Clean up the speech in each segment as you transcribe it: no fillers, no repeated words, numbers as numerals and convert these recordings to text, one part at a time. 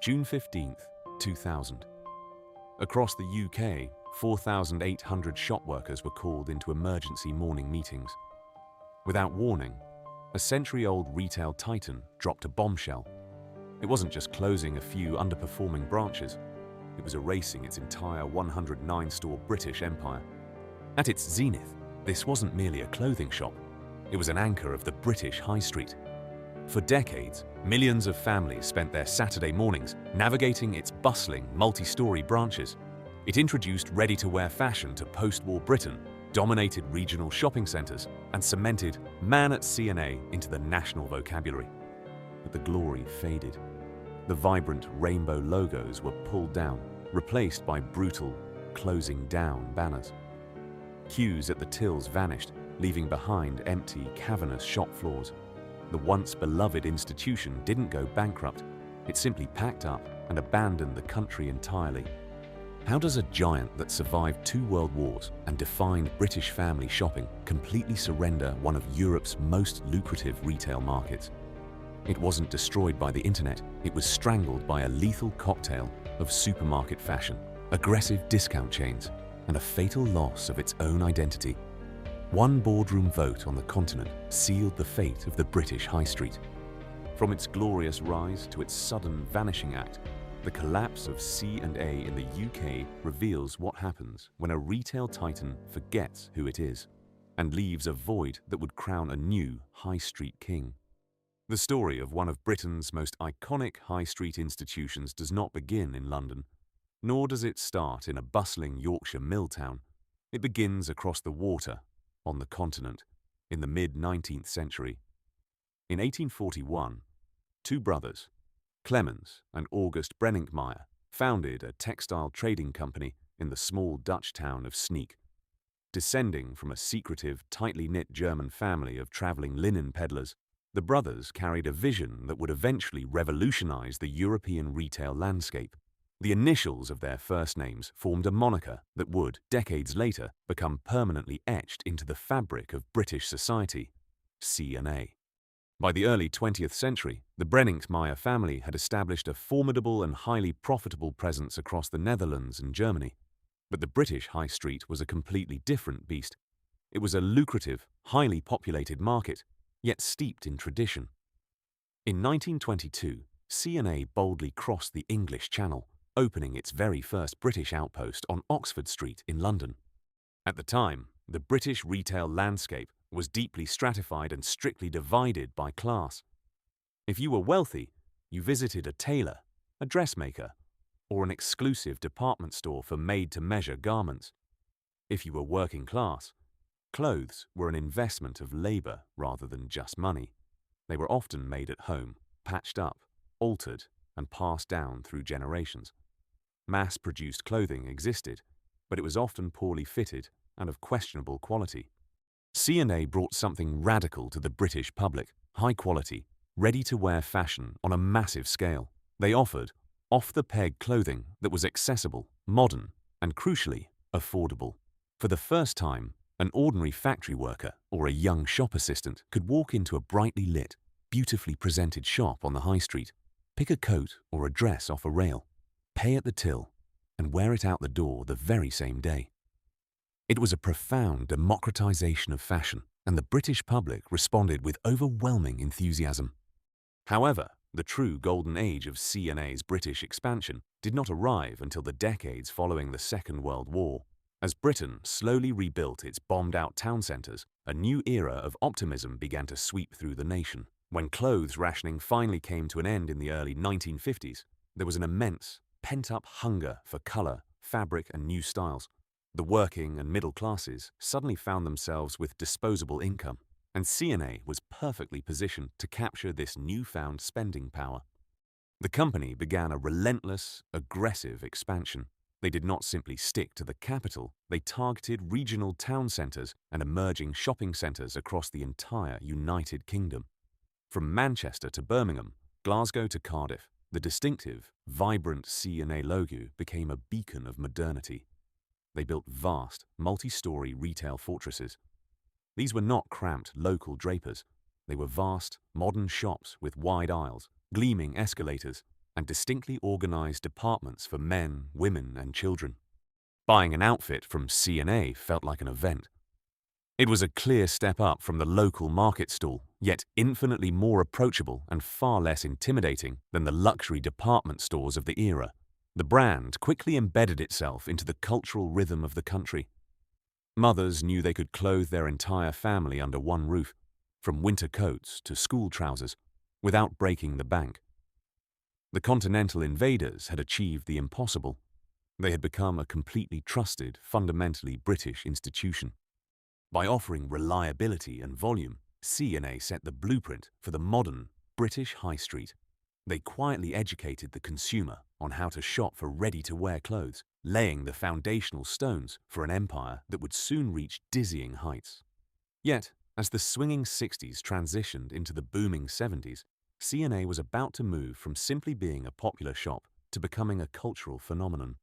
June 15, 2000. Across the UK, 4,800 shop workers were called into emergency morning meetings. Without warning, a century-old retail titan dropped a bombshell. It wasn't just closing a few underperforming branches, it was erasing its entire 109-store British empire. At its zenith, this wasn't merely a clothing shop, it was an anchor of the British high street. For decades, millions of families spent their Saturday mornings navigating its bustling, multi-story branches. It introduced ready-to-wear fashion to post-war Britain, dominated regional shopping centres, and cemented "man at C&A" into the national vocabulary. But the glory faded. The vibrant rainbow logos were pulled down, replaced by brutal, closing down banners. Queues at the tills vanished, leaving behind empty, cavernous shop floors. The once beloved institution didn't go bankrupt, it simply packed up and abandoned the country entirely. How does a giant that survived 2 world wars and defined British family shopping completely surrender one of Europe's most lucrative retail markets? It wasn't destroyed by the internet, it was strangled by a lethal cocktail of supermarket fashion, aggressive discount chains, and a fatal loss of its own identity. One boardroom vote on the continent sealed the fate of the British high street. From its glorious rise to its sudden vanishing act, the collapse of C&A in the UK reveals what happens when a retail titan forgets who it is and leaves a void that would crown a new high street king. The story of one of Britain's most iconic high street institutions does not begin in London, nor does it start in a bustling Yorkshire mill town. It begins across the water, on the continent, in the mid-19th century. In 1841, 2 brothers, Clemens and August Brenninkmeijer, founded a textile trading company in the small Dutch town of Sneek. Descending from a secretive, tightly knit German family of traveling linen peddlers, the brothers carried a vision that would eventually revolutionize the European retail landscape. The initials of their first names formed a moniker that would, decades later, become permanently etched into the fabric of British society: C&A. By the early 20th century, the Brenninkmeijer family had established a formidable and highly profitable presence across the Netherlands and Germany. But the British high street was a completely different beast. It was a lucrative, highly populated market, yet steeped in tradition. In 1922, C&A boldly crossed the English Channel, opening its very first British outpost on Oxford Street in London. At the time, the British retail landscape was deeply stratified and strictly divided by class. If you were wealthy, you visited a tailor, a dressmaker, or an exclusive department store for made-to-measure garments. If you were working class, clothes were an investment of labor rather than just money. They were often made at home, patched up, altered, and passed down through generations. Mass-produced clothing existed, but it was often poorly fitted and of questionable quality. C&A brought something radical to the British public: high-quality, ready-to-wear fashion on a massive scale. They offered off-the-peg clothing that was accessible, modern, and crucially, affordable. For the first time, an ordinary factory worker or a young shop assistant could walk into a brightly lit, beautifully presented shop on the high street, pick a coat or a dress off a rail, pay at the till, and wear it out the door the very same day. It was a profound democratization of fashion, and the British public responded with overwhelming enthusiasm. However, the true golden age of C&A's British expansion did not arrive until the decades following the Second World War. As Britain slowly rebuilt its bombed-out town centres, a new era of optimism began to sweep through the nation. When clothes rationing finally came to an end in the early 1950s, there was an immense, pent-up hunger for colour, fabric and new styles. The working and middle classes suddenly found themselves with disposable income, and C&A was perfectly positioned to capture this newfound spending power. The company began a relentless, aggressive expansion. They did not simply stick to the capital, they targeted regional town centres and emerging shopping centres across the entire United Kingdom. From Manchester to Birmingham, Glasgow to Cardiff, the distinctive, vibrant C&A logo became a beacon of modernity. They built vast, multi-story retail fortresses. These were not cramped local drapers. They were vast, modern shops with wide aisles, gleaming escalators, and distinctly organized departments for men, women, and children. Buying an outfit from C&A felt like an event. It was a clear step up from the local market stall, yet infinitely more approachable and far less intimidating than the luxury department stores of the era. The brand quickly embedded itself into the cultural rhythm of the country. Mothers knew they could clothe their entire family under one roof, from winter coats to school trousers, without breaking the bank. The continental invaders had achieved the impossible. They had become a completely trusted, fundamentally British institution. By offering reliability and volume, C&A set the blueprint for the modern British high street. They quietly educated the consumer on how to shop for ready-to-wear clothes, laying the foundational stones for an empire that would soon reach dizzying heights. Yet, as the swinging 60s transitioned into the booming 70s, C&A was about to move from simply being a popular shop to becoming a cultural phenomenon.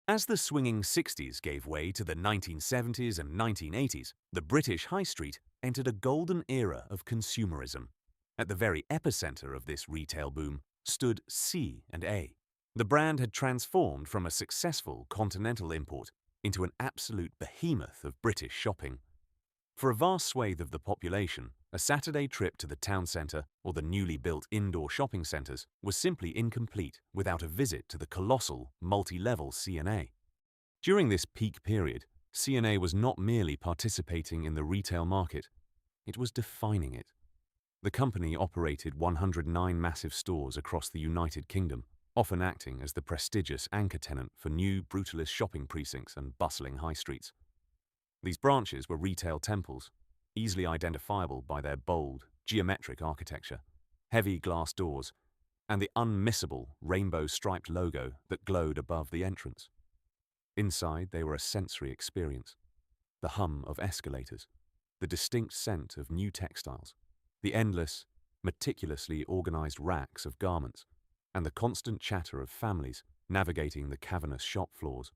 As the swinging 60s gave way to the 1970s and 1980s, the British high street entered a golden era of consumerism. At the very epicenter of this retail boom stood C&A. The brand had transformed from a successful continental import into an absolute behemoth of British shopping. For a vast swathe of the population, a Saturday trip to the town centre or the newly built indoor shopping centres was simply incomplete without a visit to the colossal, multi-level C&A. During this peak period, C&A was not merely participating in the retail market, it was defining it. The company operated 109 massive stores across the United Kingdom, often acting as the prestigious anchor tenant for new brutalist shopping precincts and bustling high streets. These branches were retail temples, easily identifiable by their bold, geometric architecture, heavy glass doors, and the unmissable rainbow-striped logo that glowed above the entrance. Inside, they were a sensory experience. The hum of escalators, the distinct scent of new textiles, the endless, meticulously organized racks of garments, and the constant chatter of families navigating the cavernous shop floors.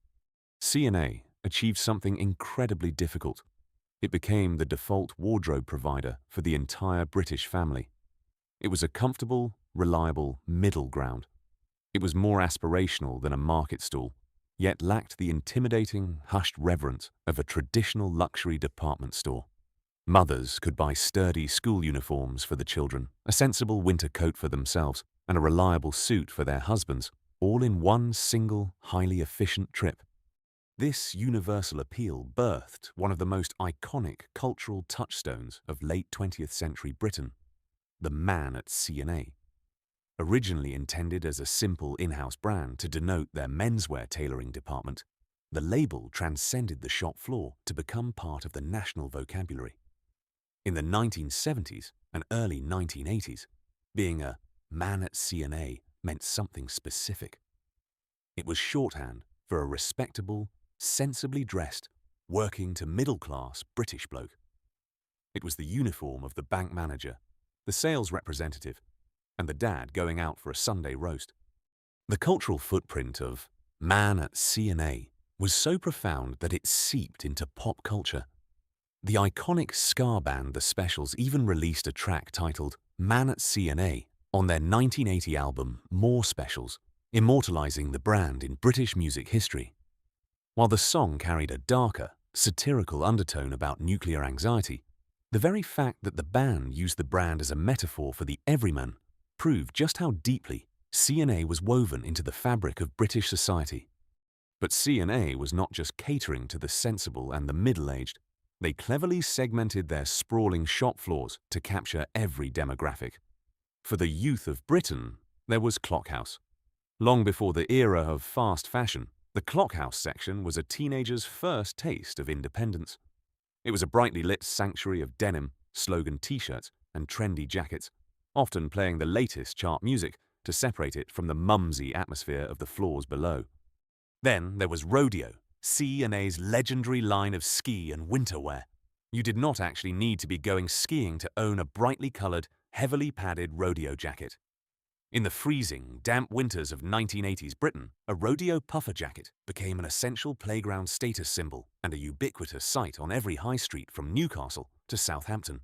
C&A achieved something incredibly difficult. It became the default wardrobe provider for the entire British family. It was a comfortable, reliable middle ground. It was more aspirational than a market stall, yet lacked the intimidating, hushed reverence of a traditional luxury department store. Mothers could buy sturdy school uniforms for the children, a sensible winter coat for themselves, and a reliable suit for their husbands, all in one single, highly efficient trip. This universal appeal birthed one of the most iconic cultural touchstones of late 20th century Britain, the man at C&A. Originally intended as a simple in-house brand to denote their menswear tailoring department, the label transcended the shop floor to become part of the national vocabulary. In the 1970s and early 1980s, being a man at C&A meant something specific. It was shorthand for a respectable, sensibly dressed, working to middle-class British bloke. It was the uniform of the bank manager, the sales representative, and the dad going out for a Sunday roast. The cultural footprint of man at C&A was so profound that it seeped into pop culture. The iconic ska band The Specials even released a track titled Man at C&A on their 1980 album More Specials, immortalizing the brand in British music history. While the song carried a darker, satirical undertone about nuclear anxiety, the very fact that the band used the brand as a metaphor for the everyman proved just how deeply C&A was woven into the fabric of British society. But C&A was not just catering to the sensible and the middle-aged. They cleverly segmented their sprawling shop floors to capture every demographic. For the youth of Britain, there was Clockhouse. Long before the era of fast fashion, the Clockhouse section was a teenager's first taste of independence. It was a brightly lit sanctuary of denim, slogan t-shirts, and trendy jackets, often playing the latest chart music to separate it from the mumsy atmosphere of the floors below. Then there was Rodeo, C&A's legendary line of ski and winter wear. You did not actually need to be going skiing to own a brightly coloured, heavily padded rodeo jacket. In the freezing, damp winters of 1980s Britain, a rodeo puffer jacket became an essential playground status symbol and a ubiquitous sight on every high street from Newcastle to Southampton.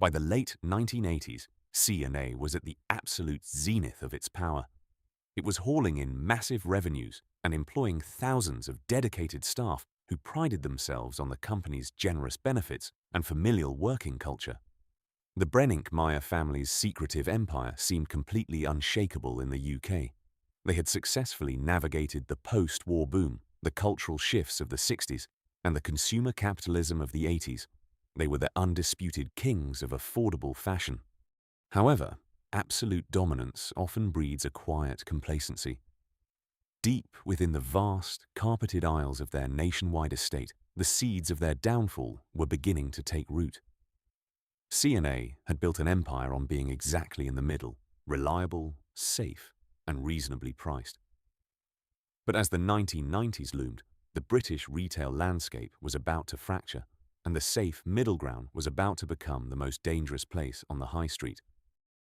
By the late 1980s, C&A was at the absolute zenith of its power. It was hauling in massive revenues and employing thousands of dedicated staff who prided themselves on the company's generous benefits and familial working culture. The Brenninkmeier family's secretive empire seemed completely unshakable in the UK. They had successfully navigated the post-war boom, the cultural shifts of the 60s, and the consumer capitalism of the 80s. They were the undisputed kings of affordable fashion. However, absolute dominance often breeds a quiet complacency. Deep within the vast, carpeted aisles of their nationwide estate, the seeds of their downfall were beginning to take root. C&A had built an empire on being exactly in the middle, reliable, safe, and reasonably priced. But as the 1990s loomed, the British retail landscape was about to fracture, and the safe middle ground was about to become the most dangerous place on the high street.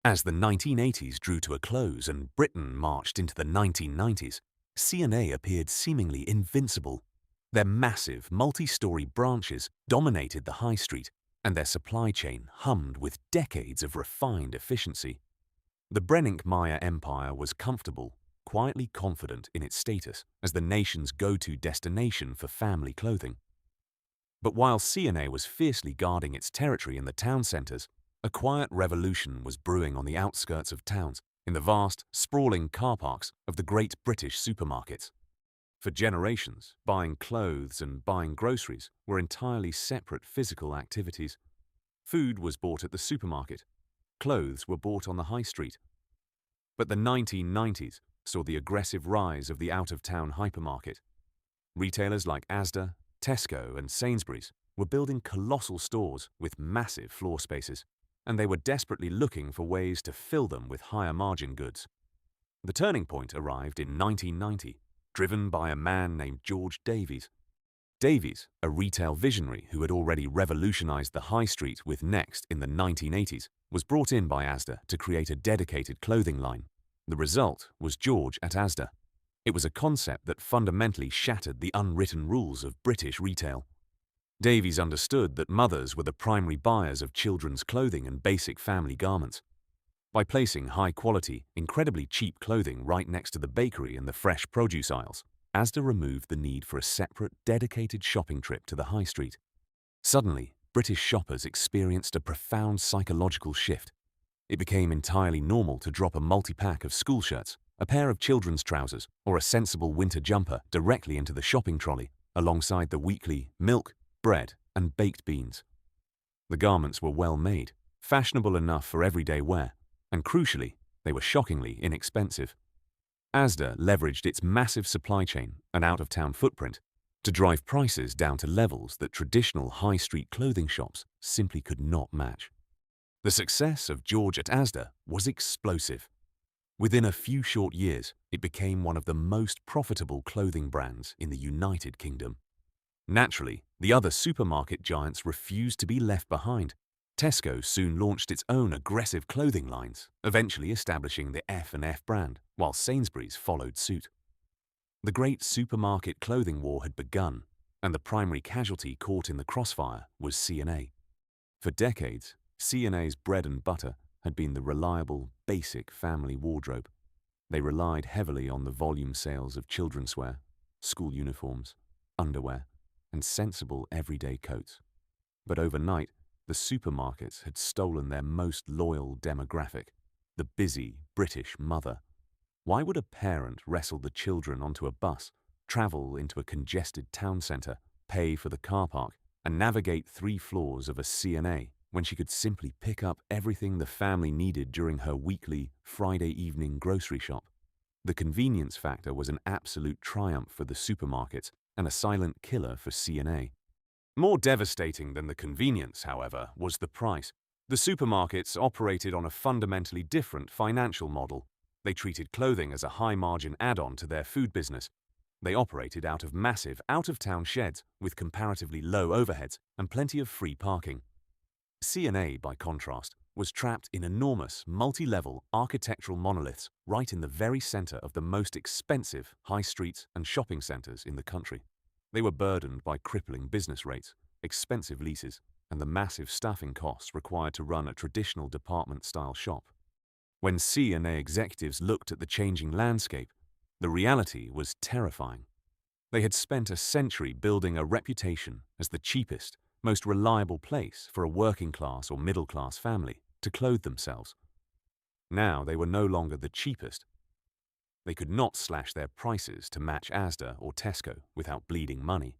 As the 1980s drew to a close and Britain marched into the 1990s, C&A appeared seemingly invincible. Their massive, multi-story branches dominated the high street, and their supply chain hummed with decades of refined efficiency. The Brenninkmeier empire was comfortable, quietly confident in its status as the nation's go-to destination for family clothing. But while C&A was fiercely guarding its territory in the town centres, a quiet revolution was brewing on the outskirts of towns, in the vast, sprawling car parks of the great British supermarkets. For generations, buying clothes and buying groceries were entirely separate physical activities. Food was bought at the supermarket. Clothes were bought on the high street. But the 1990s saw the aggressive rise of the out-of-town hypermarket. Retailers like Asda, Tesco, and Sainsbury's were building colossal stores with massive floor spaces, and they were desperately looking for ways to fill them with higher margin goods. The turning point arrived in 1990, driven by a man named George Davies. Davies, a retail visionary who had already revolutionized the high street with Next in the 1980s, was brought in by Asda to create a dedicated clothing line. The result was George at Asda. It was a concept that fundamentally shattered the unwritten rules of British retail. Davies understood that mothers were the primary buyers of children's clothing and basic family garments. By placing high-quality, incredibly cheap clothing right next to the bakery and the fresh produce aisles, Asda removed the need for a separate, dedicated shopping trip to the high street. Suddenly, British shoppers experienced a profound psychological shift. It became entirely normal to drop a multi-pack of school shirts, a pair of children's trousers, or a sensible winter jumper directly into the shopping trolley, alongside the weekly milk, bread, and baked beans. The garments were well made, fashionable enough for everyday wear, and crucially, they were shockingly inexpensive. Asda leveraged its massive supply chain and out-of-town footprint to drive prices down to levels that traditional high-street clothing shops simply could not match. The success of George at Asda was explosive. Within a few short years, it became one of the most profitable clothing brands in the United Kingdom. Naturally, the other supermarket giants refused to be left behind. Tesco soon launched its own aggressive clothing lines, eventually establishing the F&F brand, while Sainsbury's followed suit. The great supermarket clothing war had begun, and the primary casualty caught in the crossfire was C&A. For decades, C&A's bread and butter had been the reliable, basic family wardrobe. They relied heavily on the volume sales of children's wear, school uniforms, underwear, and sensible everyday coats. But overnight, the supermarkets had stolen their most loyal demographic, the busy British mother. Why would a parent wrestle the children onto a bus, travel into a congested town centre, pay for the car park, and navigate 3 floors of a C&A when she could simply pick up everything the family needed during her weekly Friday evening grocery shop? The convenience factor was an absolute triumph for the supermarkets and a silent killer for C&A. More devastating than the convenience, however, was the price. The supermarkets operated on a fundamentally different financial model. They treated clothing as a high-margin add-on to their food business. They operated out of massive, out-of-town sheds with comparatively low overheads and plenty of free parking. C&A, by contrast, was trapped in enormous, multi-level architectural monoliths right in the very centre of the most expensive high streets and shopping centres in the country. They were burdened by crippling business rates, expensive leases, and the massive staffing costs required to run a traditional department-style shop. When C&A executives looked at the changing landscape, the reality was terrifying. They had spent a century building a reputation as the cheapest, most reliable place for a working-class or middle-class family to clothe themselves. Now they were no longer the cheapest. They could not slash their prices to match Asda or Tesco without bleeding money.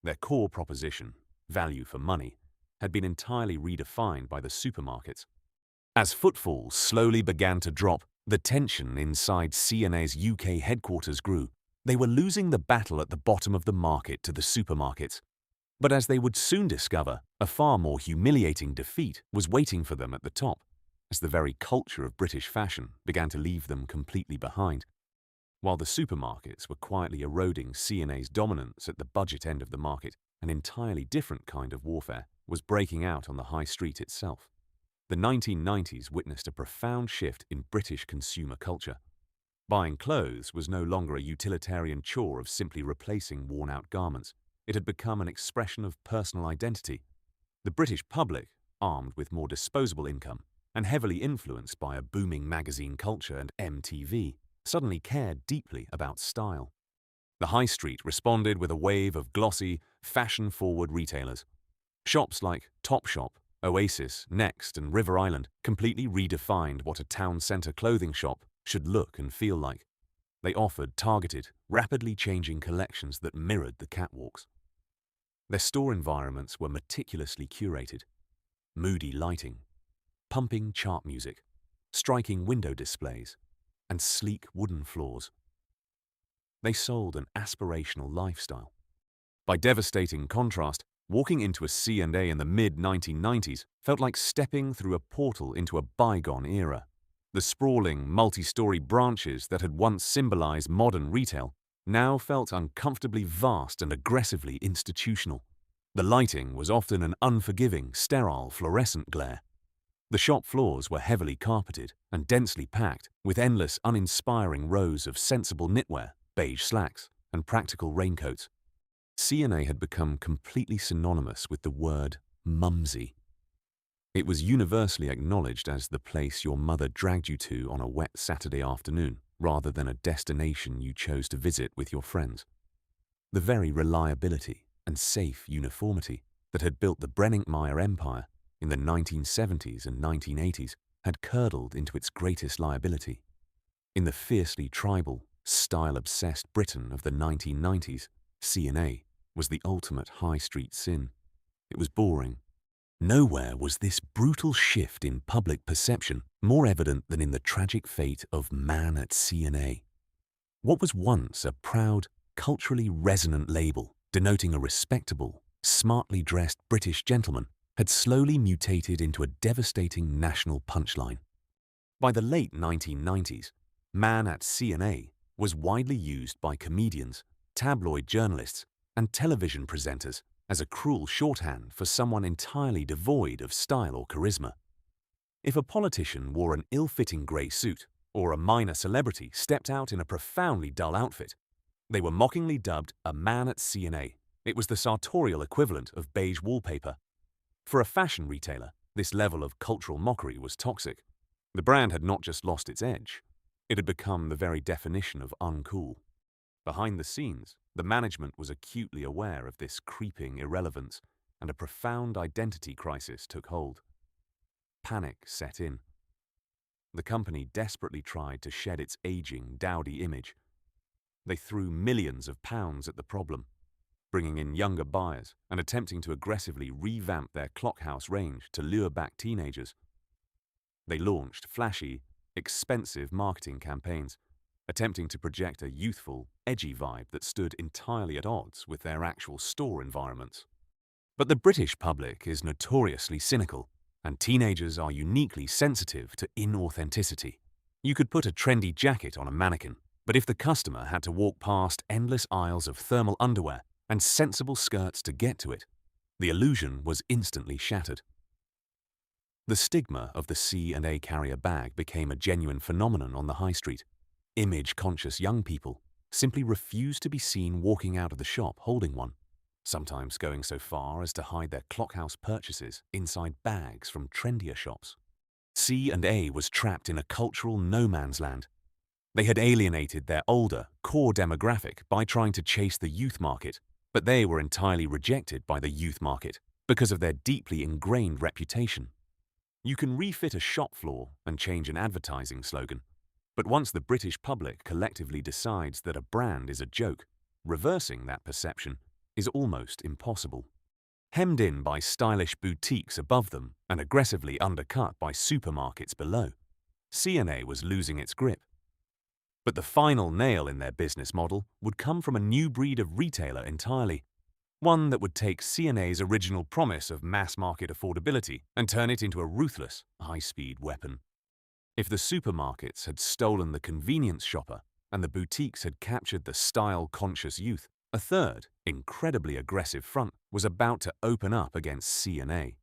Their core proposition, value for money, had been entirely redefined by the supermarkets. As footfalls slowly began to drop, the tension inside C&A's UK headquarters grew. They were losing the battle at the bottom of the market to the supermarkets. But as they would soon discover, a far more humiliating defeat was waiting for them at the top, as the very culture of British fashion began to leave them completely behind. While the supermarkets were quietly eroding C&A's dominance at the budget end of the market, an entirely different kind of warfare was breaking out on the high street itself. The 1990s witnessed a profound shift in British consumer culture. Buying clothes was no longer a utilitarian chore of simply replacing worn-out garments. It had become an expression of personal identity. The British public, armed with more disposable income and heavily influenced by a booming magazine culture and MTV, suddenly cared deeply about style. The high street responded with a wave of glossy, fashion-forward retailers. Shops like Topshop, Oasis, Next, and River Island completely redefined what a town centre clothing shop should look and feel like. They offered targeted, rapidly changing collections that mirrored the catwalks. Their store environments were meticulously curated. Moody lighting, pumping chart music, striking window displays, and sleek wooden floors. They sold an aspirational lifestyle. By devastating contrast, walking into a C&A in the mid-1990s felt like stepping through a portal into a bygone era. The sprawling, multi-story branches that had once symbolized modern retail now felt uncomfortably vast and aggressively institutional. The lighting was often an unforgiving, sterile, fluorescent glare. The shop floors were heavily carpeted and densely packed with endless, uninspiring rows of sensible knitwear, beige slacks, and practical raincoats. C&A had become completely synonymous with the word mumsy. It was universally acknowledged as the place your mother dragged you to on a wet Saturday afternoon, rather than a destination you chose to visit with your friends. The very reliability and safe uniformity that had built the Brenningmeier empire in the 1970s and 1980s had curdled into its greatest liability. In the fiercely tribal, style-obsessed Britain of the 1990s, C&A was the ultimate high street sin. It was boring. Nowhere was this brutal shift in public perception more evident than in the tragic fate of Man at C&A. What was once a proud, culturally resonant label denoting a respectable, smartly dressed British gentleman had slowly mutated into a devastating national punchline. By the late 1990s, Man at C&A was widely used by comedians, tabloid journalists, and television presenters as a cruel shorthand for someone entirely devoid of style or charisma. If a politician wore an ill-fitting grey suit, or a minor celebrity stepped out in a profoundly dull outfit, they were mockingly dubbed a man at C&A. It was the sartorial equivalent of beige wallpaper. For a fashion retailer, this level of cultural mockery was toxic. The brand had not just lost its edge, it had become the very definition of uncool. Behind the scenes, the management was acutely aware of this creeping irrelevance, and a profound identity crisis took hold. Panic set in. The company desperately tried to shed its aging, dowdy image. They threw millions of pounds at the problem, bringing in younger buyers and attempting to aggressively revamp their Clockhouse range to lure back teenagers. They launched flashy, expensive marketing campaigns, attempting to project a youthful, edgy vibe that stood entirely at odds with their actual store environments. But the British public is notoriously cynical, and teenagers are uniquely sensitive to inauthenticity. You could put a trendy jacket on a mannequin, but if the customer had to walk past endless aisles of thermal underwear and sensible skirts to get to it, the illusion was instantly shattered. The stigma of the C&A carrier bag became a genuine phenomenon on the high street. Image-conscious young people simply refused to be seen walking out of the shop holding one, sometimes going so far as to hide their Clockhouse purchases inside bags from trendier shops. C&A was trapped in a cultural no man's land. They had alienated their older, core demographic by trying to chase the youth market, but they were entirely rejected by the youth market because of their deeply ingrained reputation. You can refit a shop floor and change an advertising slogan, but once the British public collectively decides that a brand is a joke, reversing that perception is almost impossible. Hemmed in by stylish boutiques above them and aggressively undercut by supermarkets below, C&A was losing its grip. But the final nail in their business model would come from a new breed of retailer entirely, one that would take C&A's original promise of mass-market affordability and turn it into a ruthless, high-speed weapon. If the supermarkets had stolen the convenience shopper and the boutiques had captured the style-conscious youth, a third, incredibly aggressive front was about to open up against C&A.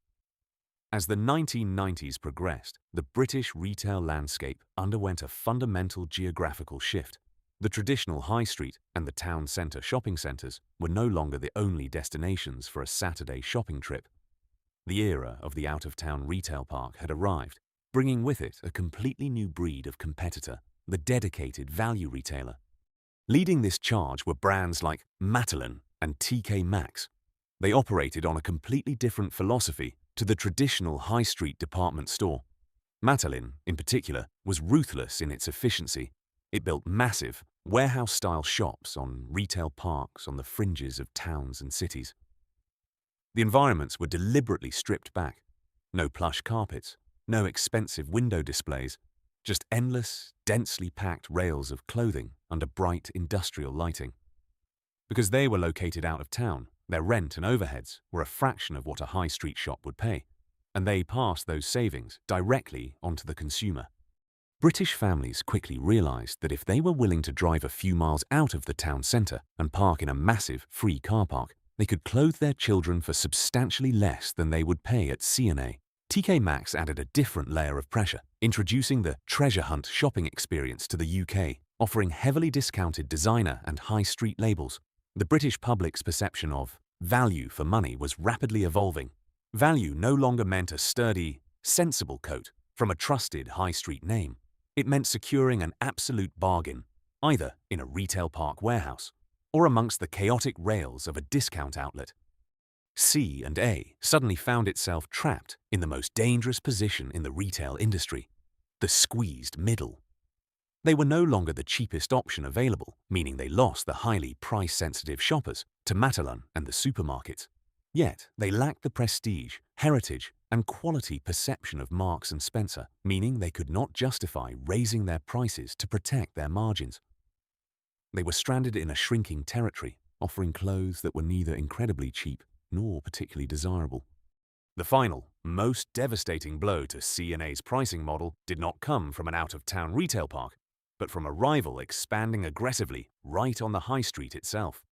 As the 1990s progressed, the British retail landscape underwent a fundamental geographical shift. The traditional high street and the town centre shopping centres were no longer the only destinations for a Saturday shopping trip. The era of the out-of-town retail park had arrived, bringing with it a completely new breed of competitor, the dedicated value retailer. Leading this charge were brands like Matalan and TK Maxx. They operated on a completely different philosophy to the traditional high street department store. Matalan, in particular, was ruthless in its efficiency. It built massive, warehouse-style shops on retail parks on the fringes of towns and cities. The environments were deliberately stripped back. No plush carpets, no expensive window displays, just endless, densely packed rails of clothing under bright industrial lighting. Because they were located out of town, their rent and overheads were a fraction of what a high street shop would pay, and they passed those savings directly onto the consumer. British families quickly realised that if they were willing to drive a few miles out of the town centre and park in a massive, free car park, they could clothe their children for substantially less than they would pay at C&A. TK Maxx added a different layer of pressure, introducing the treasure hunt shopping experience to the UK, offering heavily discounted designer and high street labels. The British public's perception of value for money was rapidly evolving. Value no longer meant a sturdy, sensible coat from a trusted high street name. It meant securing an absolute bargain, either in a retail park warehouse or amongst the chaotic rails of a discount outlet. C&A suddenly found itself trapped in the most dangerous position in the retail industry, the squeezed middle. They were no longer the cheapest option available, meaning they lost the highly price-sensitive shoppers to Matalan and the supermarkets. Yet, they lacked the prestige, heritage, and quality perception of Marks & Spencer, meaning they could not justify raising their prices to protect their margins. They were stranded in a shrinking territory, offering clothes that were neither incredibly cheap nor particularly desirable. The final, most devastating blow to C&A's pricing model did not come from an out-of-town retail park, but from a rival expanding aggressively right on the high street itself.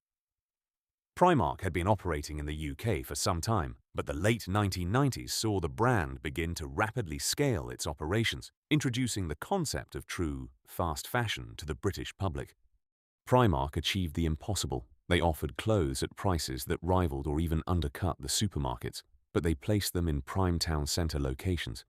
Primark had been operating in the UK for some time, but the late 1990s saw the brand begin to rapidly scale its operations, introducing the concept of true fast fashion to the British public. Primark achieved the impossible. They offered clothes at prices that rivaled or even undercut the supermarkets, but they placed them in prime town centre locations.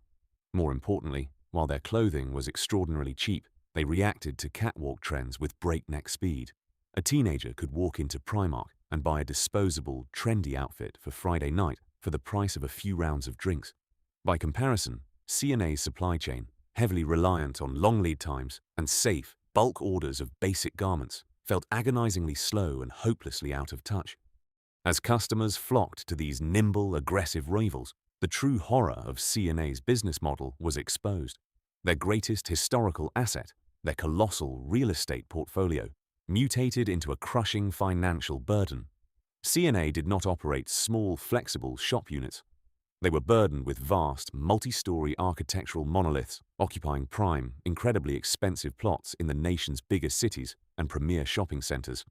More importantly, while their clothing was extraordinarily cheap, they reacted to catwalk trends with breakneck speed. A teenager could walk into Primark and buy a disposable, trendy outfit for Friday night for the price of a few rounds of drinks. By comparison, C&A's supply chain, heavily reliant on long lead times and safe, bulk orders of basic garments, felt agonizingly slow and hopelessly out of touch. As customers flocked to these nimble, aggressive rivals, the true horror of C&A's business model was exposed. Their greatest historical asset, their colossal real estate portfolio, mutated into a crushing financial burden. C&A did not operate small, flexible shop units. They were burdened with vast, multi-story architectural monoliths occupying prime, incredibly expensive plots in the nation's biggest cities and premier shopping centres.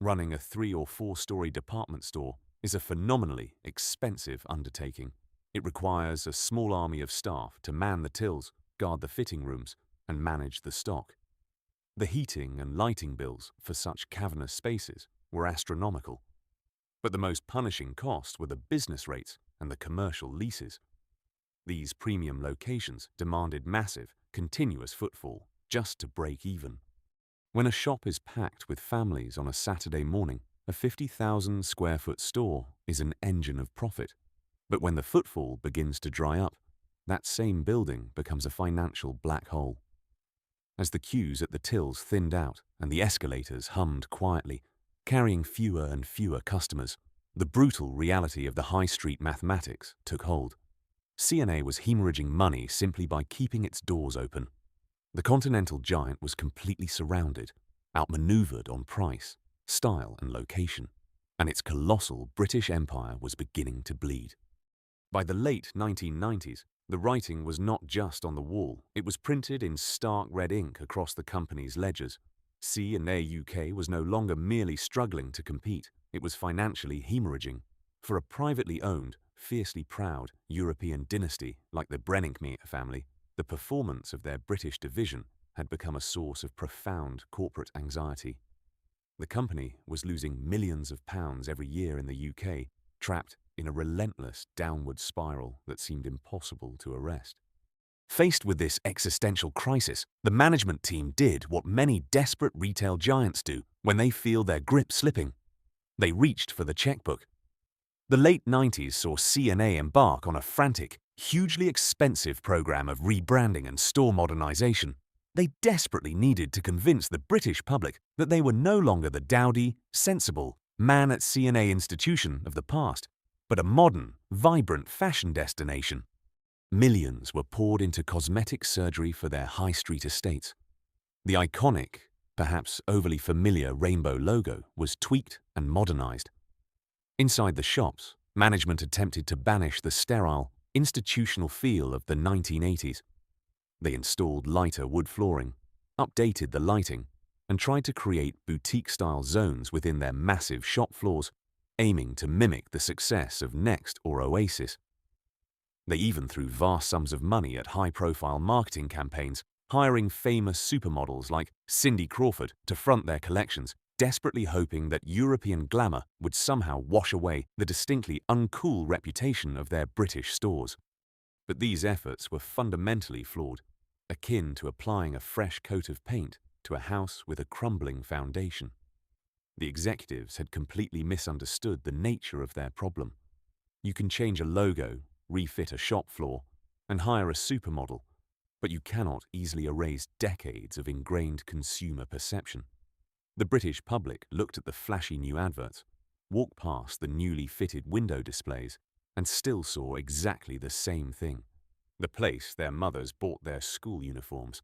Running a 3- or 4-story department store is a phenomenally expensive undertaking. It requires a small army of staff to man the tills, guard the fitting rooms, and manage the stock. The heating and lighting bills for such cavernous spaces were astronomical. But the most punishing cost were the business rates and the commercial leases. These premium locations demanded massive, continuous footfall just to break even. When a shop is packed with families on a Saturday morning, a 50,000 square foot store is an engine of profit. But when the footfall begins to dry up, that same building becomes a financial black hole. As the queues at the tills thinned out and the escalators hummed quietly, carrying fewer and fewer customers, the brutal reality of the high street mathematics took hold. C&A was hemorrhaging money simply by keeping its doors open. The continental giant was completely surrounded, outmaneuvered on price, style and location, and its colossal British empire was beginning to bleed. By the late 1990s, the writing was not just on the wall, it was printed in stark red ink across the company's ledgers. C&A UK was no longer merely struggling to compete, it was financially hemorrhaging. For a privately owned, fiercely proud European dynasty like the Brenningmere family, the performance of their British division had become a source of profound corporate anxiety. The company was losing millions of pounds every year in the UK, trapped in a relentless downward spiral that seemed impossible to arrest. Faced with this existential crisis, the management team did what many desperate retail giants do when they feel their grip slipping. They reached for the checkbook. The late 90s saw C&A embark on a frantic, hugely expensive program of rebranding and store modernization. They desperately needed to convince the British public that they were no longer the dowdy, sensible, man-at-C&A institution of the past, but a modern, vibrant fashion destination. Millions were poured into cosmetic surgery for their high street estates. The iconic, perhaps overly familiar rainbow logo was tweaked and modernized. Inside the shops, management attempted to banish the sterile, institutional feel of the 1980s. They installed lighter wood flooring, updated the lighting, and tried to create boutique-style zones within their massive shop floors, aiming to mimic the success of Next or Oasis. They even threw vast sums of money at high-profile marketing campaigns, hiring famous supermodels like Cindy Crawford to front their collections, desperately hoping that European glamour would somehow wash away the distinctly uncool reputation of their British stores. But these efforts were fundamentally flawed, akin to applying a fresh coat of paint to a house with a crumbling foundation. The executives had completely misunderstood the nature of their problem. You can change a logo, refit a shop floor, and hire a supermodel, but you cannot easily erase decades of ingrained consumer perception. The British public looked at the flashy new adverts, walked past the newly fitted window displays, and still saw exactly the same thing: the place their mothers bought their school uniforms.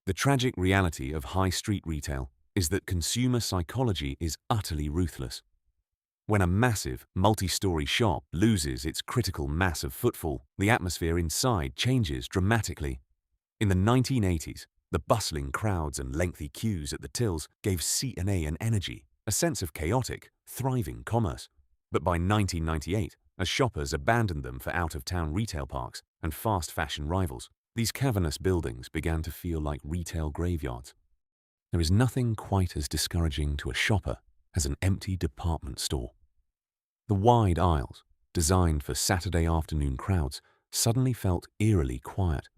The tragic reality of high street retail is that consumer psychology is utterly ruthless. When a massive, multi-story shop loses its critical mass of footfall, the atmosphere inside changes dramatically. In the 1980s, the bustling crowds and lengthy queues at the tills gave C&A an energy, a sense of chaotic, thriving commerce. But by 1998, as shoppers abandoned them for out-of-town retail parks and fast fashion rivals, these cavernous buildings began to feel like retail graveyards. There is nothing quite as discouraging to a shopper as an empty department store. The wide aisles, designed for Saturday afternoon crowds, suddenly felt eerily quiet.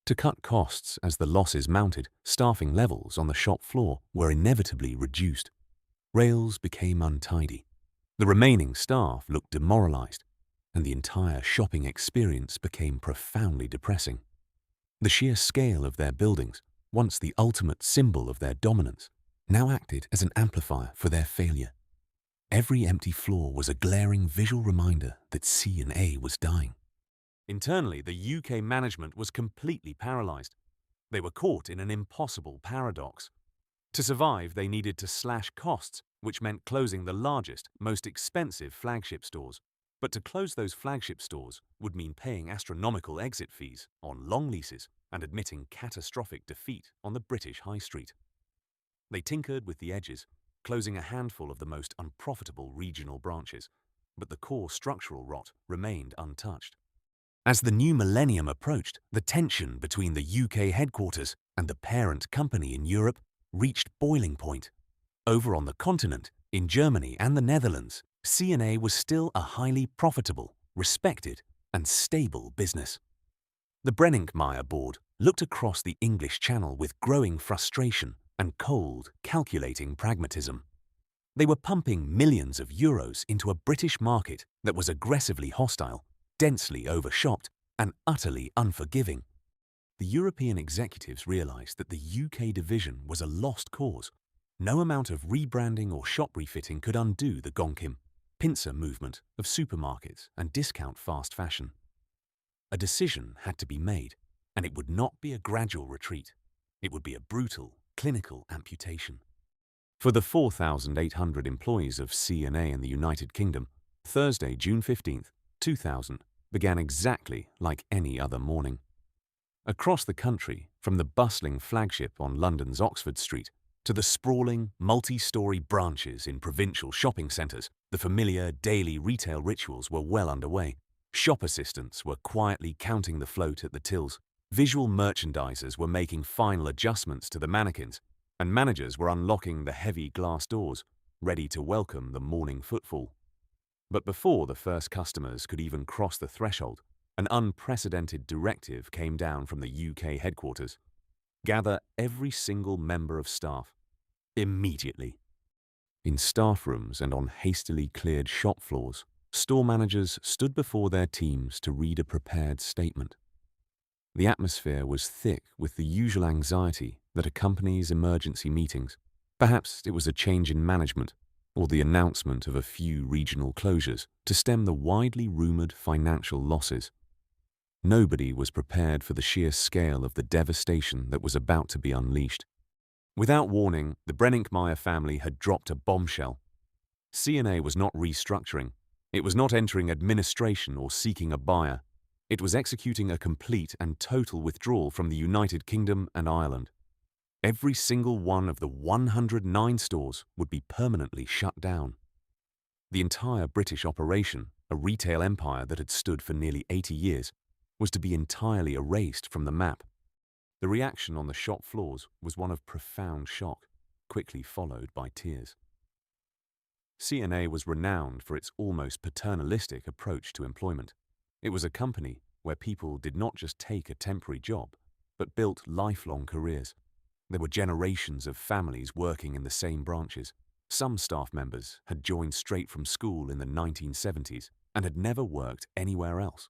To cut costs as the losses mounted, staffing levels on the shop floor were inevitably reduced. Rails became untidy. The remaining staff looked demoralized, and the entire shopping experience became profoundly depressing. The sheer scale of their buildings, once the ultimate symbol of their dominance, now acted as an amplifier for their failure. Every empty floor was a glaring visual reminder that C&A was dying. Internally, the UK management was completely paralyzed. They were caught in an impossible paradox. To survive, they needed to slash costs, which meant closing the largest, most expensive flagship stores. But to close those flagship stores would mean paying astronomical exit fees on long leases and admitting catastrophic defeat on the British high street. They tinkered with the edges, closing a handful of the most unprofitable regional branches, but the core structural rot remained untouched. As the new millennium approached, the tension between the UK headquarters and the parent company in Europe reached boiling point. Over on the continent, in Germany and the Netherlands, C&A was still a highly profitable, respected, and stable business. The Brenninkmeier board looked across the English Channel with growing frustration and cold, calculating pragmatism. They were pumping millions of euros into a British market that was aggressively hostile, densely overshopped, and utterly unforgiving. The European executives realized that the UK division was a lost cause. No amount of rebranding or shop refitting could undo the gonkim, pincer movement of supermarkets and discount fast fashion. A decision had to be made, and it would not be a gradual retreat. It would be a brutal, clinical amputation. For the 4,800 employees of C&A in the United Kingdom, Thursday, June 15, 2000, began exactly like any other morning. Across the country, from the bustling flagship on London's Oxford Street to the sprawling, multi-storey branches in provincial shopping centres, the familiar daily retail rituals were well underway. Shop assistants were quietly counting the float at the tills, visual merchandisers were making final adjustments to the mannequins, and managers were unlocking the heavy glass doors, ready to welcome the morning footfall. But before the first customers could even cross the threshold, an unprecedented directive came down from the UK headquarters. Gather every single member of staff. Immediately. In staff rooms and on hastily cleared shop floors, store managers stood before their teams to read a prepared statement. The atmosphere was thick with the usual anxiety that accompanies emergency meetings. Perhaps it was a change in management or the announcement of a few regional closures to stem the widely rumoured financial losses. Nobody was prepared for the sheer scale of the devastation that was about to be unleashed. Without warning, the Brenninkmeier family had dropped a bombshell. C&A was not restructuring. It was not entering administration or seeking a buyer. It was executing a complete and total withdrawal from the United Kingdom and Ireland. Every single one of the 109 stores would be permanently shut down. The entire British operation, a retail empire that had stood for nearly 80 years, was to be entirely erased from the map. The reaction on the shop floors was one of profound shock, quickly followed by tears. C&A was renowned for its almost paternalistic approach to employment. It was a company where people did not just take a temporary job, but built lifelong careers. There were generations of families working in the same branches. Some staff members had joined straight from school in the 1970s and had never worked anywhere else.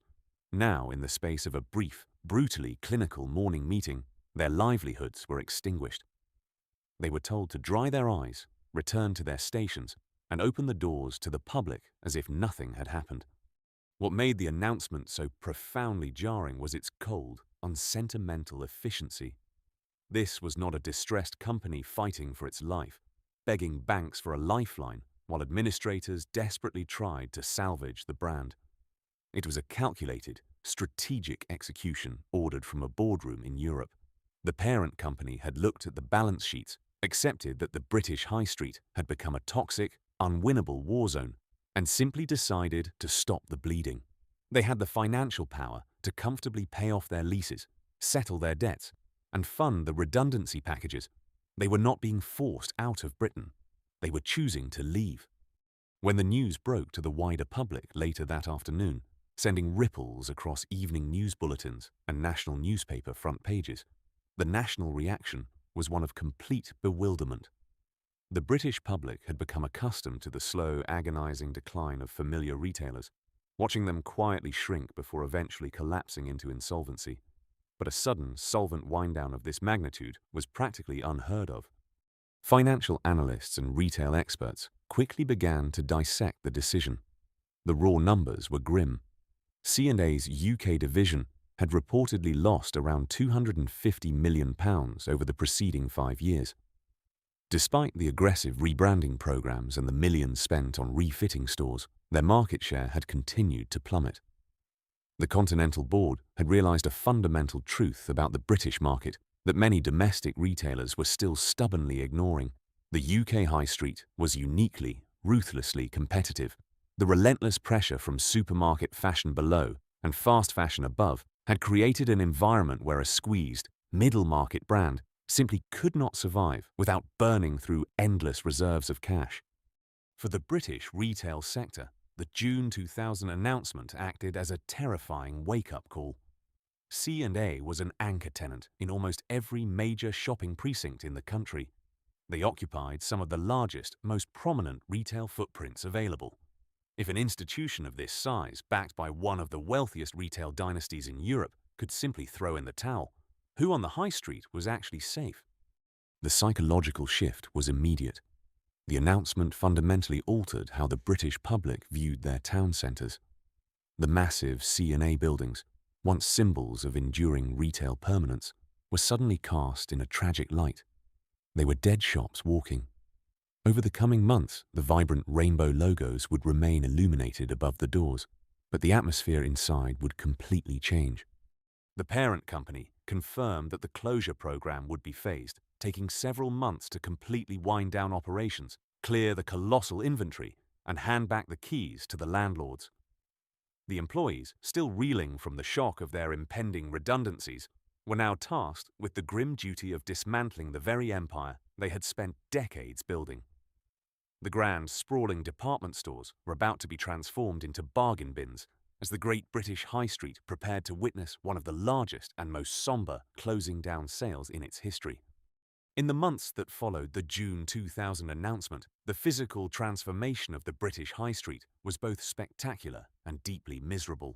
Now, in the space of a brief, brutally clinical morning meeting, their livelihoods were extinguished. They were told to dry their eyes, return to their stations, and open the doors to the public as if nothing had happened. What made the announcement so profoundly jarring was its cold, unsentimental efficiency. This was not a distressed company fighting for its life, begging banks for a lifeline while administrators desperately tried to salvage the brand. It was a calculated, strategic execution ordered from a boardroom in Europe. The parent company had looked at the balance sheets, accepted that the British high street had become a toxic, unwinnable war zone, and simply decided to stop the bleeding. They had the financial power to comfortably pay off their leases, settle their debts, and fund the redundancy packages. They were not being forced out of Britain. They were choosing to leave. When the news broke to the wider public later that afternoon, sending ripples across evening news bulletins and national newspaper front pages, the national reaction was one of complete bewilderment. The British public had become accustomed to the slow, agonizing decline of familiar retailers, watching them quietly shrink before eventually collapsing into insolvency. But a sudden, solvent wind-down of this magnitude was practically unheard of. Financial analysts and retail experts quickly began to dissect the decision. The raw numbers were grim. C&A's UK division had reportedly lost around £250 million over the preceding 5 years. Despite the aggressive rebranding programs and the millions spent on refitting stores, their market share had continued to plummet. The Continental Board had realized a fundamental truth about the British market that many domestic retailers were still stubbornly ignoring. The UK high street was uniquely, ruthlessly competitive. The relentless pressure from supermarket fashion below and fast fashion above had created an environment where a squeezed, middle-market brand simply could not survive without burning through endless reserves of cash. For the British retail sector, the June 2000 announcement acted as a terrifying wake-up call. C&A was an anchor tenant in almost every major shopping precinct in the country. They occupied some of the largest, most prominent retail footprints available. If an institution of this size, backed by one of the wealthiest retail dynasties in Europe, could simply throw in the towel, who on the high street was actually safe? The psychological shift was immediate. The announcement fundamentally altered how the British public viewed their town centres. The massive C&A buildings, once symbols of enduring retail permanence, were suddenly cast in a tragic light. They were dead shops walking. Over the coming months, the vibrant rainbow logos would remain illuminated above the doors, but the atmosphere inside would completely change. The parent company confirmed that the closure program would be phased, taking several months to completely wind down operations, clear the colossal inventory, and hand back the keys to the landlords. The employees, still reeling from the shock of their impending redundancies, were now tasked with the grim duty of dismantling the very empire they had spent decades building. The grand, sprawling department stores were about to be transformed into bargain bins as the great British High Street prepared to witness one of the largest and most sombre closing down sales in its history. In the months that followed the June 2000 announcement, the physical transformation of the British High Street was both spectacular and deeply miserable.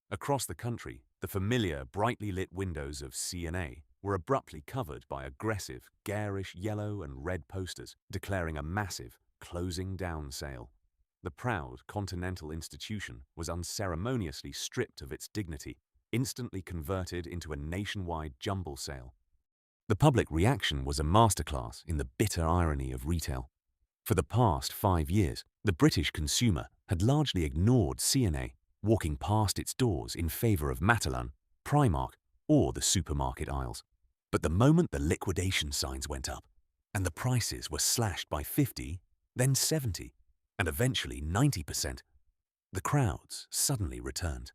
Across the country, the familiar, brightly lit windows of C&A were abruptly covered by aggressive, garish yellow and red posters declaring a massive, closing down sale. The proud continental institution was unceremoniously stripped of its dignity, instantly converted into a nationwide jumble sale. The public reaction was a masterclass in the bitter irony of retail. For the past 5 years, the British consumer had largely ignored C&A, walking past its doors in favour of Matalan, Primark, or the supermarket aisles. But the moment the liquidation signs went up, and the prices were slashed by 50, then 70, and eventually 90%, the crowds suddenly returned.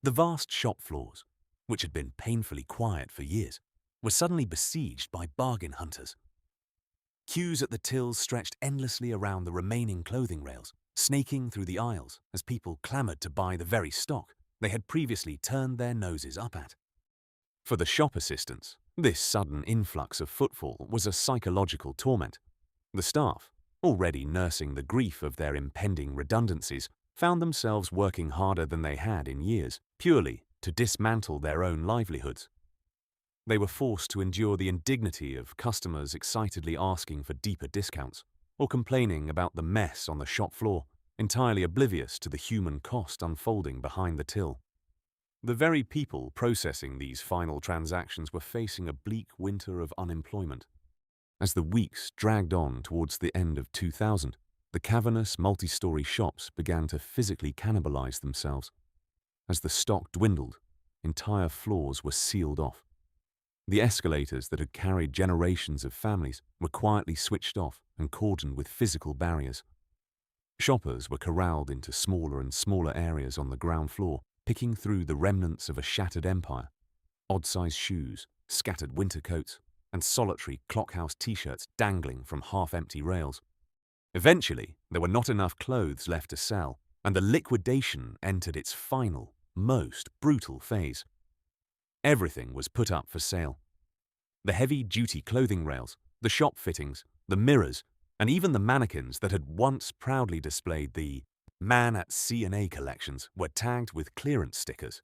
The vast shop floors, which had been painfully quiet for years, were suddenly besieged by bargain hunters. Queues at the tills stretched endlessly around the remaining clothing rails, snaking through the aisles as people clamoured to buy the very stock they had previously turned their noses up at. For the shop assistants, this sudden influx of footfall was a psychological torment. The staff, already nursing the grief of their impending redundancies, found themselves working harder than they had in years, purely to dismantle their own livelihoods. They were forced to endure the indignity of customers excitedly asking for deeper discounts, or complaining about the mess on the shop floor, entirely oblivious to the human cost unfolding behind the till. The very people processing these final transactions were facing a bleak winter of unemployment. As the weeks dragged on towards the end of 2000, the cavernous multi-story shops began to physically cannibalize themselves. As the stock dwindled, entire floors were sealed off. The escalators that had carried generations of families were quietly switched off and cordoned with physical barriers. Shoppers were corralled into smaller and smaller areas on the ground floor, picking through the remnants of a shattered empire. Odd-sized shoes, scattered winter coats, and solitary clockhouse t-shirts dangling from half-empty rails. Eventually, there were not enough clothes left to sell, and the liquidation entered its final, most brutal phase. Everything was put up for sale. The heavy-duty clothing rails, the shop fittings, the mirrors, and even the mannequins that had once proudly displayed the Man at C&A collections were tagged with clearance stickers.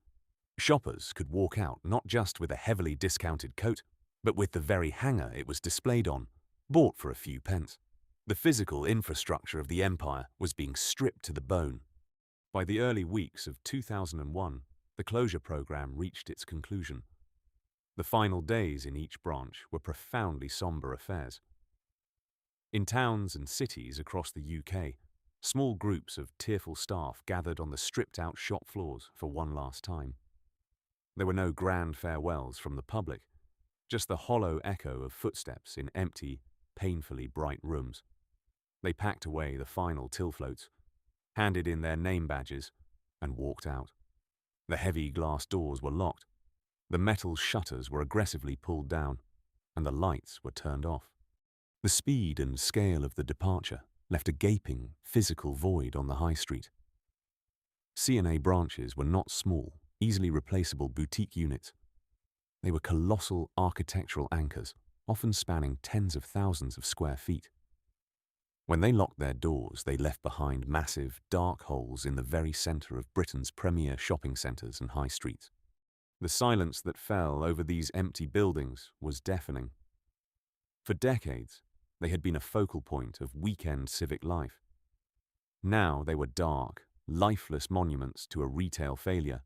Shoppers could walk out not just with a heavily discounted coat, but with the very hanger it was displayed on, bought for a few pence. The physical infrastructure of the empire was being stripped to the bone. By the early weeks of 2001, the closure program reached its conclusion. The final days in each branch were profoundly sombre affairs. In towns and cities across the UK, small groups of tearful staff gathered on the stripped-out shop floors for one last time. There were no grand farewells from the public, just the hollow echo of footsteps in empty, painfully bright rooms. They packed away the final till floats, handed in their name badges, and walked out. The heavy glass doors were locked, the metal shutters were aggressively pulled down, and the lights were turned off. The speed and scale of the departure left a gaping, physical void on the high street. C&A branches were not small, easily replaceable boutique units. They were colossal architectural anchors, often spanning tens of thousands of square feet. When they locked their doors, they left behind massive, dark holes in the very centre of Britain's premier shopping centres and high streets. The silence that fell over these empty buildings was deafening. For decades, they had been a focal point of weekend civic life. Now they were dark, lifeless monuments to a retail failure.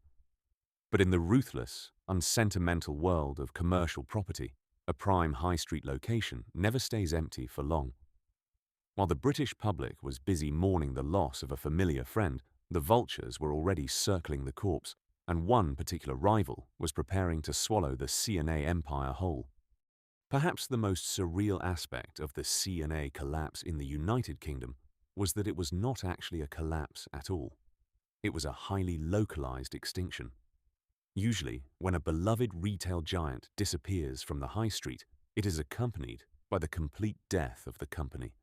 But in the ruthless, unsentimental world of commercial property, a prime high street location never stays empty for long. While the British public was busy mourning the loss of a familiar friend, the vultures were already circling the corpse, and one particular rival was preparing to swallow the C&A empire whole. Perhaps the most surreal aspect of the C&A collapse in the United Kingdom was that it was not actually a collapse at all. It was a highly localized extinction. Usually, when a beloved retail giant disappears from the high street, it is accompanied by the complete death of the company.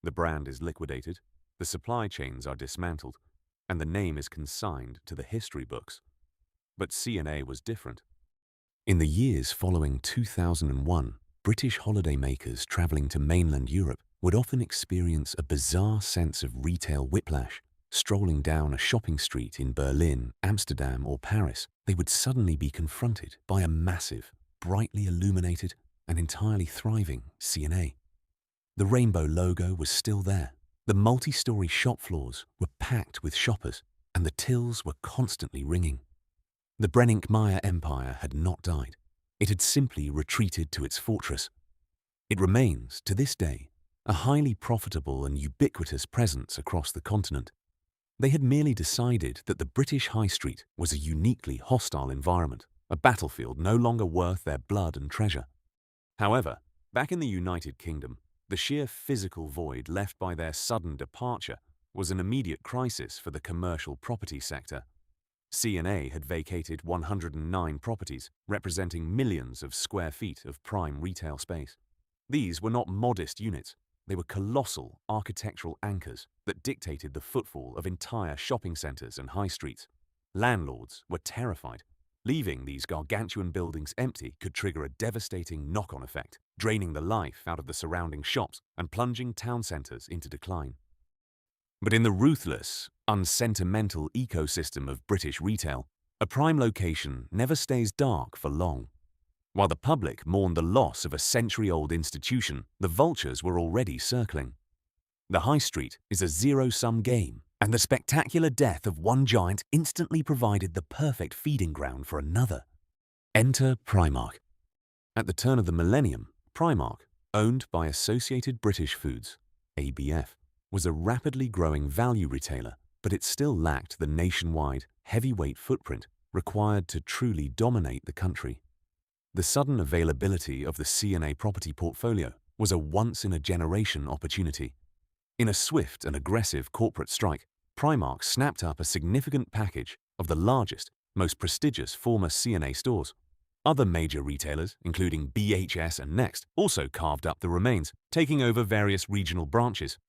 The brand is liquidated, the supply chains are dismantled, and the name is consigned to the history books. But C&A was different. In the years following 2001, British holidaymakers travelling to mainland Europe would often experience a bizarre sense of retail whiplash. Strolling down a shopping street in Berlin, Amsterdam, or Paris, they would suddenly be confronted by a massive, brightly illuminated, and entirely thriving C&A. The rainbow logo was still there. The multi-story shop floors were packed with shoppers, and the tills were constantly ringing. The Brenninkmeier empire had not died. It had simply retreated to its fortress. It remains, to this day, a highly profitable and ubiquitous presence across the continent. They had merely decided that the British High Street was a uniquely hostile environment, a battlefield no longer worth their blood and treasure. However, back in the United Kingdom, the sheer physical void left by their sudden departure was an immediate crisis for the commercial property sector. C&A had vacated 109 properties, representing millions of square feet of prime retail space. These were not modest units. They were colossal architectural anchors that dictated the footfall of entire shopping centres and high streets. Landlords were terrified. Leaving these gargantuan buildings empty could trigger a devastating knock-on effect, draining the life out of the surrounding shops and plunging town centres into decline. But in the ruthless, unsentimental ecosystem of British retail, a prime location never stays dark for long. While the public mourned the loss of a century-old institution, the vultures were already circling. The high street is a zero-sum game, and the spectacular death of one giant instantly provided the perfect feeding ground for another. Enter Primark. At the turn of the millennium, Primark, owned by Associated British Foods, ABF, was a rapidly growing value retailer, but it still lacked the nationwide, heavyweight footprint required to truly dominate the country. The sudden availability of the C&A property portfolio was a once-in-a-generation opportunity. In a swift and aggressive corporate strike, Primark snapped up a significant package of the largest, most prestigious former C&A stores. Other major retailers, including BHS and Next, also carved up the remains, taking over various regional branches.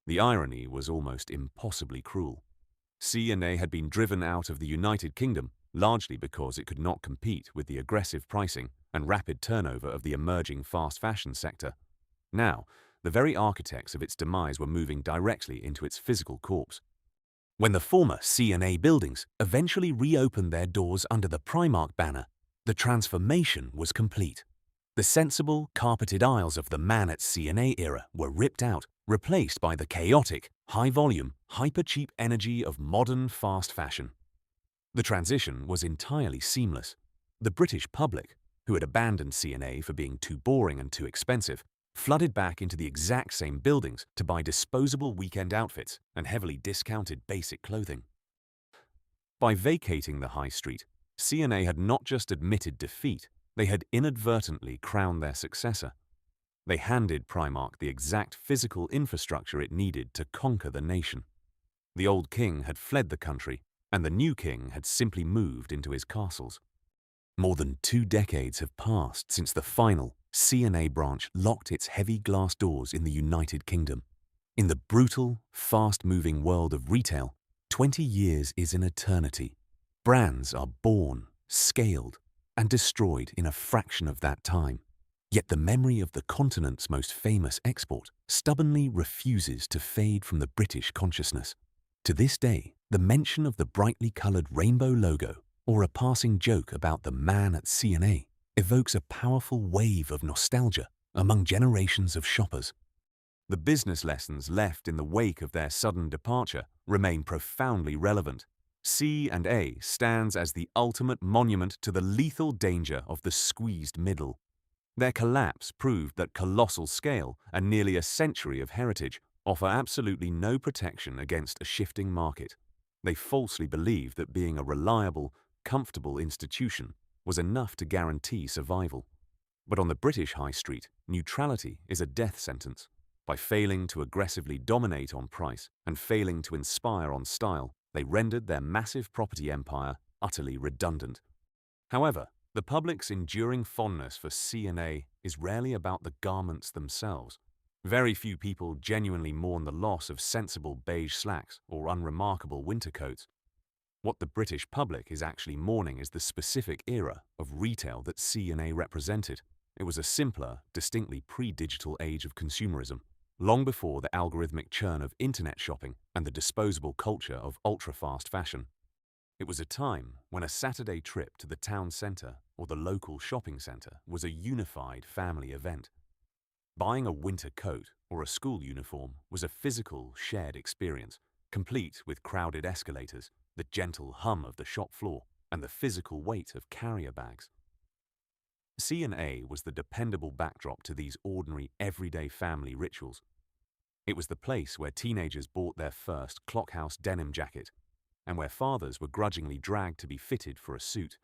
The irony was almost impossibly cruel. C&A had been driven out of the United Kingdom largely because it could not compete with the aggressive pricing and rapid turnover of the emerging fast fashion sector. Now, the very architects of its demise were moving directly into its physical corpse. When the former C&A buildings eventually reopened their doors under the Primark banner, the transformation was complete. The sensible, carpeted aisles of the man at C&A era were ripped out, replaced by the chaotic, high-volume, hyper-cheap energy of modern fast fashion. The transition was entirely seamless. The British public, who had abandoned C&A for being too boring and too expensive, flooded back into the exact same buildings to buy disposable weekend outfits and heavily discounted basic clothing. By vacating the high street, C&A had not just admitted defeat, they had inadvertently crowned their successor. They handed Primark the exact physical infrastructure it needed to conquer the nation. The old king had fled the country, and the new king had simply moved into his castles. More than 2 decades have passed since the final C&A branch locked its heavy glass doors in the United Kingdom. In the brutal, fast-moving world of retail, 20 years is an eternity. Brands are born, scaled, and destroyed in a fraction of that time. Yet the memory of the continent's most famous export stubbornly refuses to fade from the British consciousness. To this day, the mention of the brightly coloured rainbow logo or a passing joke about the man at C&A evokes a powerful wave of nostalgia among generations of shoppers. The business lessons left in the wake of their sudden departure remain profoundly relevant. C&A stands as the ultimate monument to the lethal danger of the squeezed middle. Their collapse proved that colossal scale and nearly a century of heritage offer absolutely no protection against a shifting market. They falsely believed that being a reliable, comfortable institution was enough to guarantee survival. But on the British high street, neutrality is a death sentence. By failing to aggressively dominate on price and failing to inspire on style, they rendered their massive property empire utterly redundant. However, the public's enduring fondness for C&A is rarely about the garments themselves. Very few people genuinely mourn the loss of sensible beige slacks or unremarkable winter coats. What the British public is actually mourning is the specific era of retail that C&A represented. It was a simpler, distinctly pre-digital age of consumerism, long before the algorithmic churn of internet shopping and the disposable culture of ultra-fast fashion. It was a time when a Saturday trip to the town centre or the local shopping centre was a unified family event. Buying a winter coat or a school uniform was a physical, shared experience, complete with crowded escalators, the gentle hum of the shop floor, and the physical weight of carrier bags. C&A was the dependable backdrop to these ordinary, everyday family rituals. It was the place where teenagers bought their first clockhouse denim jacket, and where fathers were grudgingly dragged to be fitted for a suit.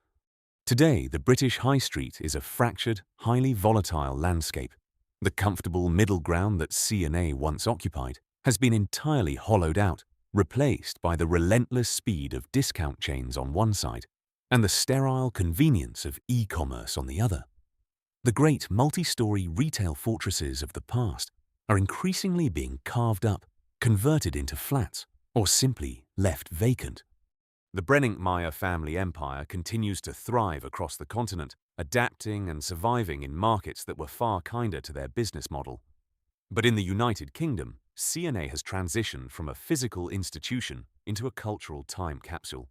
Today, the British High Street is a fractured, highly volatile landscape. The comfortable middle ground that C&A once occupied has been entirely hollowed out, replaced by the relentless speed of discount chains on one side and the sterile convenience of e-commerce on the other. The great multi-story retail fortresses of the past are increasingly being carved up, converted into flats, or simply left vacant. The Brenningmeier family empire continues to thrive across the continent, adapting and surviving in markets that were far kinder to their business model. But in the United Kingdom, C&A has transitioned from a physical institution into a cultural time capsule.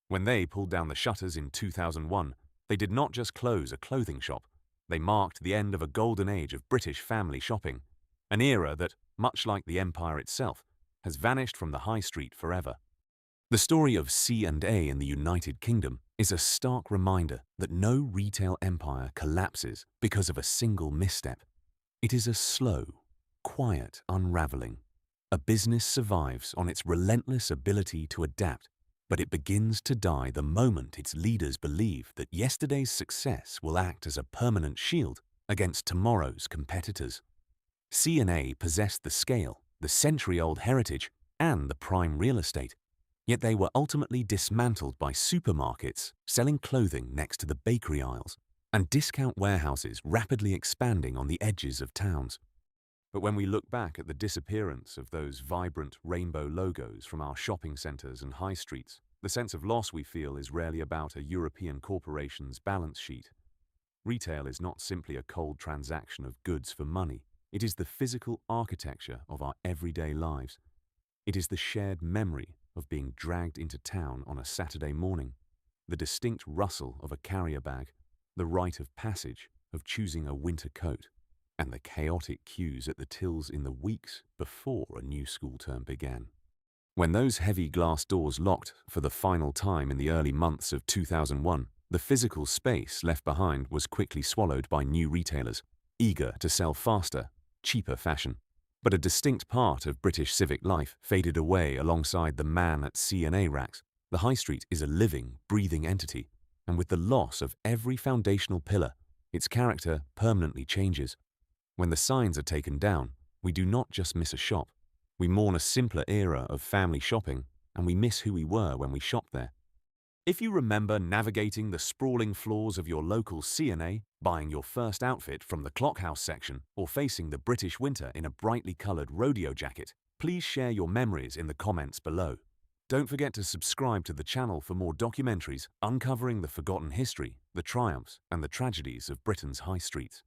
When they pulled down the shutters in 2001, they did not just close a clothing shop, they marked the end of a golden age of British family shopping, an era that, much like the empire itself, has vanished from the high street forever. The story of C&A in the United Kingdom is a stark reminder that no retail empire collapses because of a single misstep. It is a slow, quiet unraveling. A business survives on its relentless ability to adapt, but it begins to die the moment its leaders believe that yesterday's success will act as a permanent shield against tomorrow's competitors. C&A possessed the scale, the century-old heritage, and the prime real estate, yet they were ultimately dismantled by supermarkets selling clothing next to the bakery aisles and discount warehouses rapidly expanding on the edges of towns. But when we look back at the disappearance of those vibrant rainbow logos from our shopping centres and high streets, the sense of loss we feel is rarely about a European corporation's balance sheet. Retail is not simply a cold transaction of goods for money. It is the physical architecture of our everyday lives. It is the shared memory of being dragged into town on a Saturday morning, the distinct rustle of a carrier bag, the rite of passage of choosing a winter coat, and the chaotic queues at the tills in the weeks before a new school term began. When those heavy glass doors locked for the final time in the early months of 2001, the physical space left behind was quickly swallowed by new retailers, eager to sell faster, cheaper fashion. But a distinct part of British civic life faded away alongside the man at C&A racks. The high street is a living, breathing entity, and with the loss of every foundational pillar, its character permanently changes. When the signs are taken down, we do not just miss a shop. We mourn a simpler era of family shopping, and we miss who we were when we shopped there. If you remember navigating the sprawling floors of your local C&A, buying your first outfit from the clockhouse section, or facing the British winter in a brightly coloured rodeo jacket, please share your memories in the comments below. Don't forget to subscribe to the channel for more documentaries uncovering the forgotten history, the triumphs, and the tragedies of Britain's high streets.